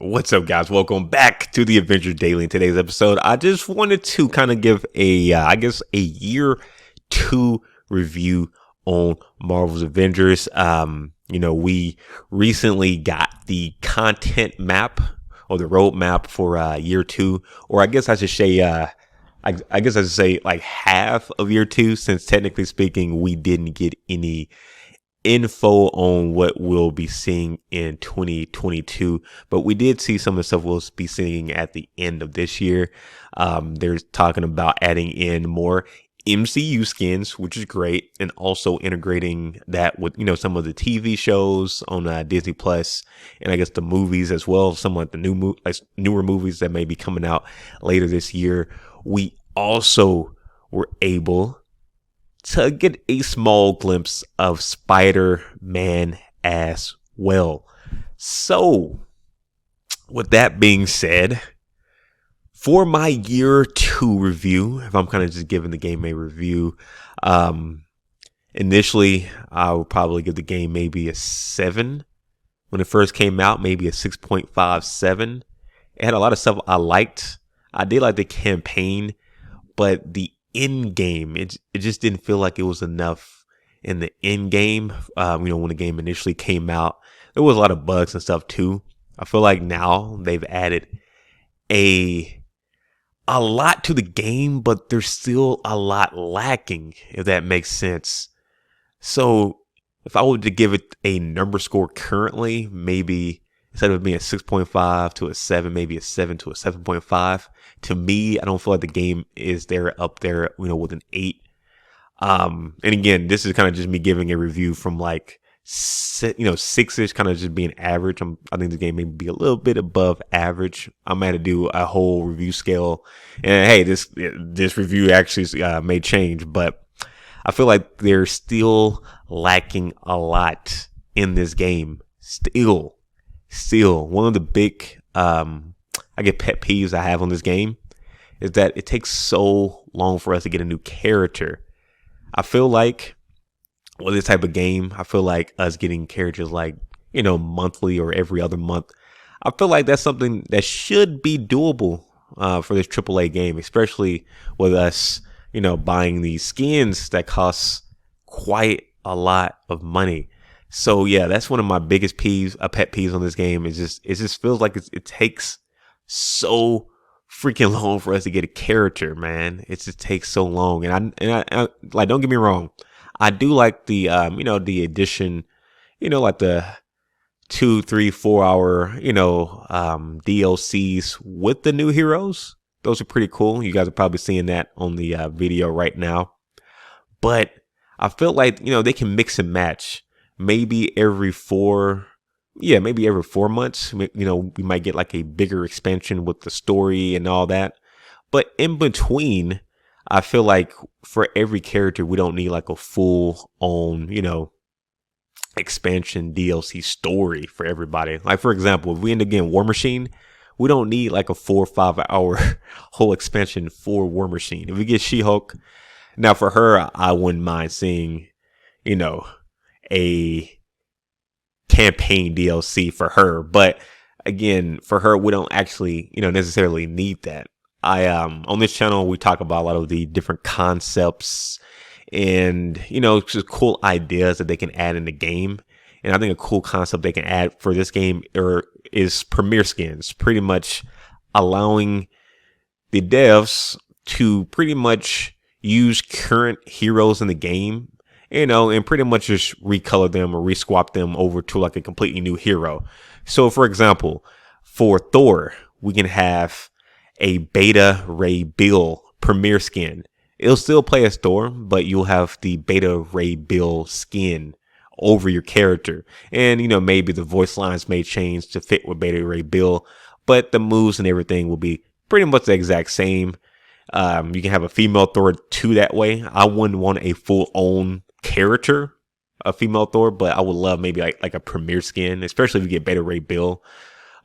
What's up, guys? Welcome back to the Avengers Daily. In today's episode, I just wanted to kind of give a year two review on Marvel's Avengers. We recently got the content map or the roadmap for year two, or I guess I should say, I guess I should say like half of year two, since technically speaking, we didn't get any info on what we'll be seeing in 2022, but we did see some of the stuff we'll be seeing at the end of this year. They're talking about adding in more MCU skins, which is great, and also integrating that with some of the TV shows on Disney Plus, and I guess the movies as well. Some of the newer movies that may be coming out later this year. We also were able to get a small glimpse of Spider-Man as well. So, with that being said, for my year two review, if I'm kind of just giving the game a review, initially I would probably give the game maybe a 7 when it first came out, maybe a 6.57. It had a lot of stuff I liked. I did like the campaign, but the end game, it just didn't feel like it was enough in the end game. When the game initially came out, there was a lot of bugs and stuff too. I feel like now they've added a lot to the game, but there's still a lot lacking, if that makes sense. So if I were to give it a number score currently, maybe instead of being a 6.5 to a 7, maybe a 7 to a 7.5. To me, I don't feel like the game is there up there, with an 8. And again, this is kind of just me giving a review from like, 6-ish, kind of just being average. I think the game may be a little bit above average. I'm going to do a whole review scale. And hey, this review actually may change, but I feel like they're still lacking a lot in this game. Still, one of the big, pet peeves I have on this game is that it takes so long for us to get a new character. I feel like with this type of game, I feel like us getting characters like, monthly or every other month, I feel like that's something that should be doable for this AAA game, especially with us, buying these skins that cost quite a lot of money. So yeah, that's one of my biggest pet peeves on this game. It just feels like it takes so freaking long for us to get a character, man. It just takes so long. And I like, don't get me wrong, I do like the the addition, like the 2, 3, 4 hour DLCs with the new heroes. Those are pretty cool. You guys are probably seeing that on the video right now. But I feel like they can mix and match. Maybe every 4 months, we might get like a bigger expansion with the story and all that. But in between, I feel like for every character, we don't need like a full on, expansion DLC story for everybody. Like, for example, if we end up getting War Machine, we don't need like a 4 or 5 hour whole expansion for War Machine. If we get She-Hulk, now for her, I wouldn't mind seeing, a campaign DLC for her, but again, for her, we don't actually, necessarily need that. On this channel, we talk about a lot of the different concepts and, just cool ideas that they can add in the game. And I think a cool concept they can add for this game is premiere skins, pretty much allowing the devs to pretty much use current heroes in the game, and pretty much just recolor them or reswap them over to like a completely new hero. So for example, for Thor, we can have a Beta Ray Bill premiere skin. It'll still play as Thor, but you'll have the Beta Ray Bill skin over your character. And, maybe the voice lines may change to fit with Beta Ray Bill, but the moves and everything will be pretty much the exact same. You can have a female Thor too that way. I wouldn't want a full on character, a female Thor, but I would love maybe like a premiere skin, especially if you get Beta Ray Bill.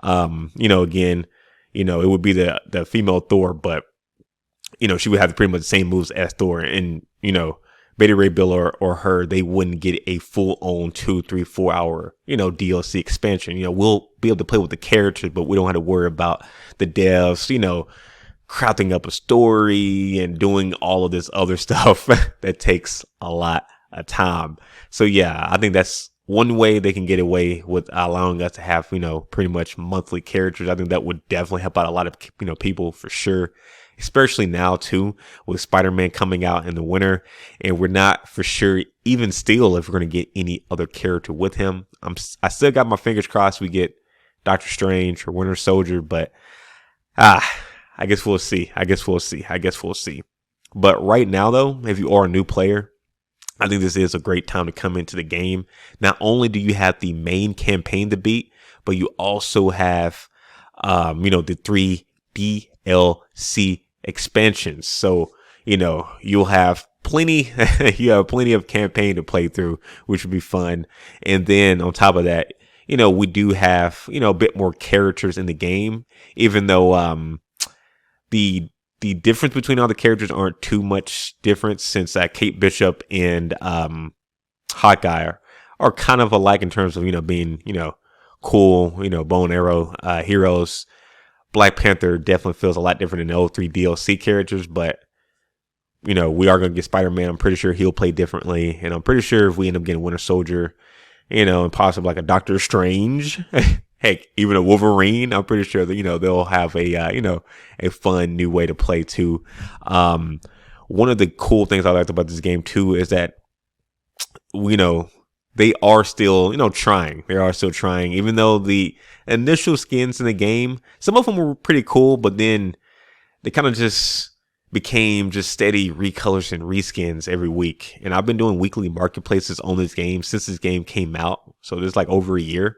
Again, it would be the female Thor, but she would have pretty much the same moves as Thor, and Beta Ray Bill or her, they wouldn't get a full on 2, 3, 4 hour, DLC expansion. We'll be able to play with the characters, but we don't have to worry about the devs, crafting up a story and doing all of this other stuff that takes a lot of time. So yeah, I think that's one way they can get away with allowing us to have, pretty much monthly characters. I think that would definitely help out a lot of, people for sure, especially now too, with Spider-Man coming out in the winter. And we're not for sure, even still, if we're going to get any other character with him. I still got my fingers crossed we get Doctor Strange or Winter Soldier, but I guess we'll see. But right now though, if you are a new player, I think this is a great time to come into the game. Not only do you have the main campaign to beat, but you also have, the 3 DLC expansions. So, you'll have plenty, of campaign to play through, which would be fun. And then on top of that, we do have, a bit more characters in the game, even though, the difference between all the characters aren't too much different, since Kate Bishop and Hawkeye are kind of alike in terms of being cool bow and arrow heroes. Black Panther definitely feels a lot different than the old 3 DLC characters, but we are going to get Spider-Man. I'm pretty sure he'll play differently, and I'm pretty sure if we end up getting Winter Soldier, and possibly like a Doctor Strange, heck, even a Wolverine, I'm pretty sure that, they'll have a fun new way to play too. One of the cool things I liked about this game too is that, they are still, trying. They are still trying, even though the initial skins in the game, some of them were pretty cool, but then they kind of just became just steady recolors and reskins every week. And I've been doing weekly marketplaces on this game since this game came out. So there's like over a year.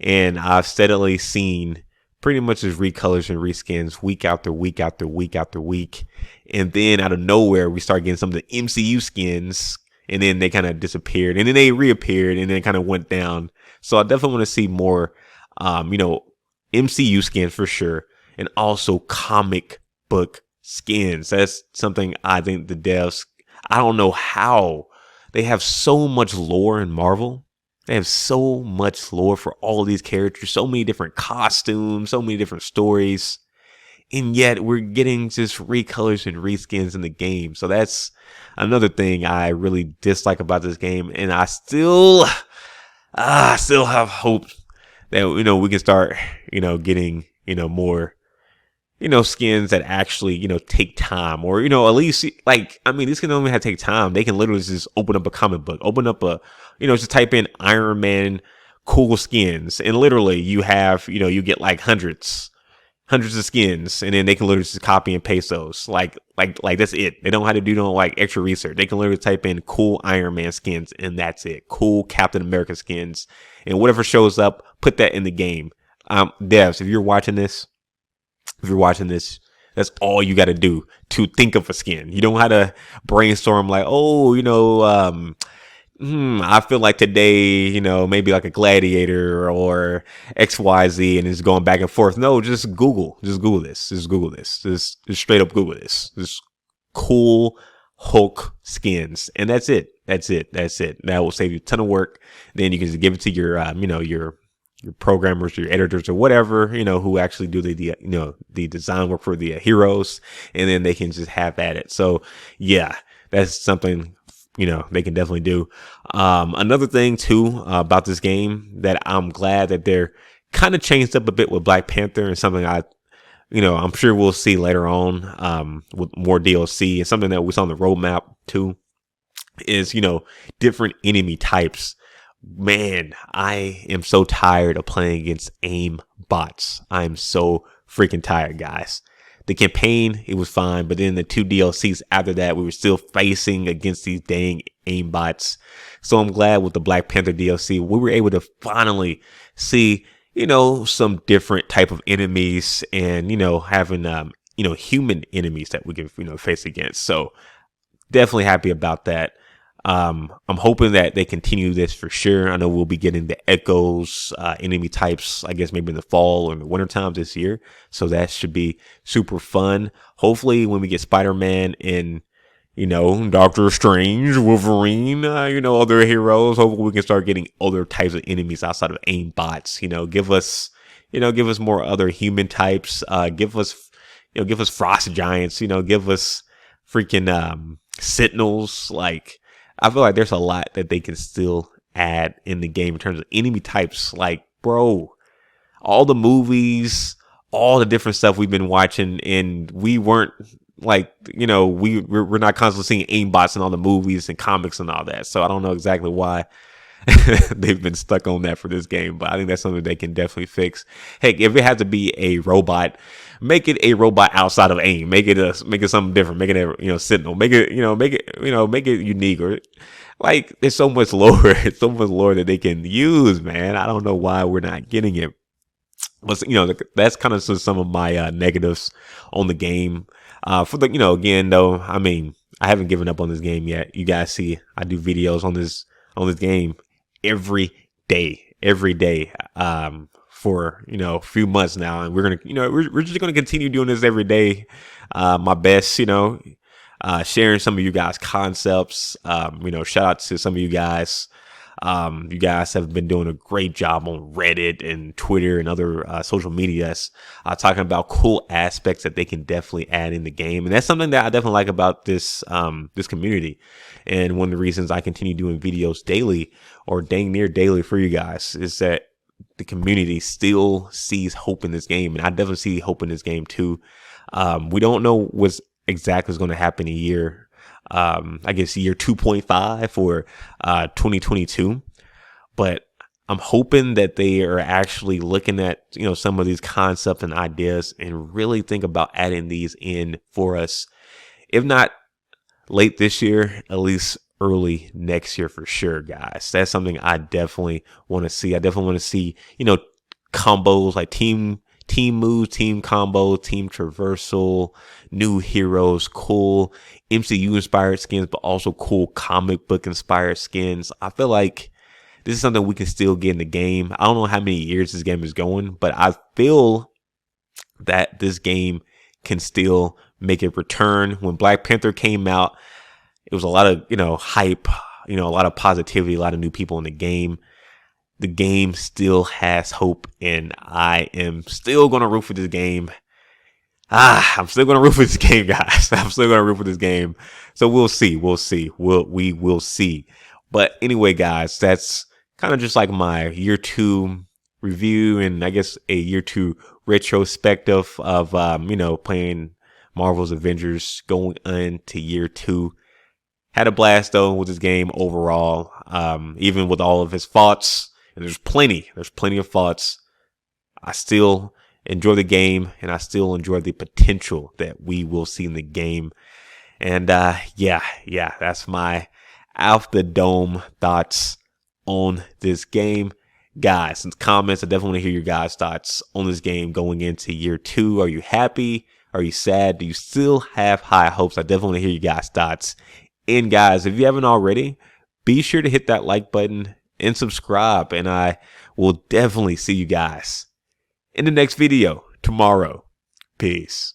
And I've steadily seen pretty much just recolors and reskins week after week after week after week. And then out of nowhere, we start getting some of the MCU skins, and then they kind of disappeared, and then they reappeared, and then kind of went down. So I definitely want to see more, MCU skins for sure. And also comic book skins. That's something I think the devs, I don't know how they have so much lore in Marvel. They have so much lore for all of these characters, so many different costumes, so many different stories. And yet we're getting just recolors and reskins in the game. So that's another thing I really dislike about this game. And I still have hope that, we can start, getting, more, skins that actually, take time, or, at least these can only have to take time. They can literally just open up a comic book, open up a, just type in Iron Man cool skins, and literally you have, you get like hundreds of skins, and then they can literally just copy and paste those. Like that's it. They don't have to do no like extra research. They can literally type in cool Iron Man skins, and that's it. Cool Captain America skins, and whatever shows up, put that in the game. Devs, if you're watching this, that's all you got to do to think of a skin. You don't have to brainstorm like, I feel like today, maybe like a gladiator or XYZ, and it's going back and forth. No, just Google this. Just straight up Google this. Just cool Hulk skins. And that's it. That will save you a ton of work. Then you can just give it to your, your programmers, your editors, or whatever, who actually do the design work for the heroes, and then they can just have at it. So yeah, that's something, they can definitely do. Another thing too, about this game that I'm glad that they're kind of changed up a bit with Black Panther, and something I'm sure we'll see later on, with more DLC, and something that we saw on the roadmap too, is, different enemy types. Man, I am so tired of playing against aim bots. I'm so freaking tired, guys. The campaign, it was fine, but then the 2 DLCs after that, we were still facing against these dang aim bots. So I'm glad with the Black Panther DLC, we were able to finally see, some different type of enemies, and, having, human enemies that we can, face against. So definitely happy about that. I'm hoping that they continue this for sure. I know we'll be getting the Echoes, enemy types, I guess maybe in the fall or in the winter time this year. So that should be super fun. Hopefully when we get Spider-Man in, Doctor Strange, Wolverine, other heroes. Hopefully we can start getting other types of enemies outside of aim bots. Give us more other human types. Give us frost giants. Give us freaking sentinels. Like, I feel like there's a lot that they can still add in the game in terms of enemy types. Like, bro, all the movies, all the different stuff we've been watching, and we weren't like, we're not constantly seeing aimbots in all the movies and comics and all that. So I don't know exactly why they've been stuck on that for this game, but I think that's something they can definitely fix. Heck, if it has to be a robot, make it a robot outside of aim. Make it something different. Make it a sentinel. Make it unique. Or like, there's so much lore. It's so much lore that they can use, man. I don't know why we're not getting it. But that's kind of some of my negatives on the game. Again though, I mean, I haven't given up on this game yet. You guys see, I do videos on this game every day, for a few months now, and we're gonna, we're just gonna continue doing this every day. My best, sharing some of you guys' concepts. Shout out to some of you guys. You guys have been doing a great job on Reddit and Twitter and other social medias, talking about cool aspects that they can definitely add in the game. And that's something that I definitely like about this community. And one of the reasons I continue doing videos daily, or dang near daily, for you guys, is that the community still sees hope in this game. And I definitely see hope in this game too. We don't know what's exactly is going to happen in year I guess year 2.5 or 2022, but I'm hoping that they are actually looking at some of these concepts and ideas and really think about adding these in for us, if not late this year, at least early next year for sure, guys. That's something I definitely want to see. I definitely want to see combos like team moves, team combo, team traversal, new heroes, cool MCU inspired skins, but also cool comic book inspired skins. I feel like this is something we can still get in the game. I don't know how many years this game is going, but I feel that this game can still make a return. When Black Panther came out, it was a lot of, hype, a lot of positivity, a lot of new people in the game. The game still has hope, and I am still going to root for this game. I'm still going to root for this game, guys. I'm still going to root for this game. So we'll see. We will see. But anyway, guys, that's kind of just like my year 2 review, and I guess a year 2 retrospective of, playing Marvel's Avengers going into year 2. Had a blast though with this game overall, even with all of his faults. And there's plenty of faults. I still enjoy the game, and I still enjoy the potential that we will see in the game. And that's my off the dome thoughts on this game. Guys, in the comments, I definitely want to hear your guys' thoughts on this game going into year 2. Are you happy? Are you sad? Do you still have high hopes? I definitely want to hear your guys' thoughts. And guys, if you haven't already, be sure to hit that like button and subscribe, and I will definitely see you guys in the next video tomorrow. Peace.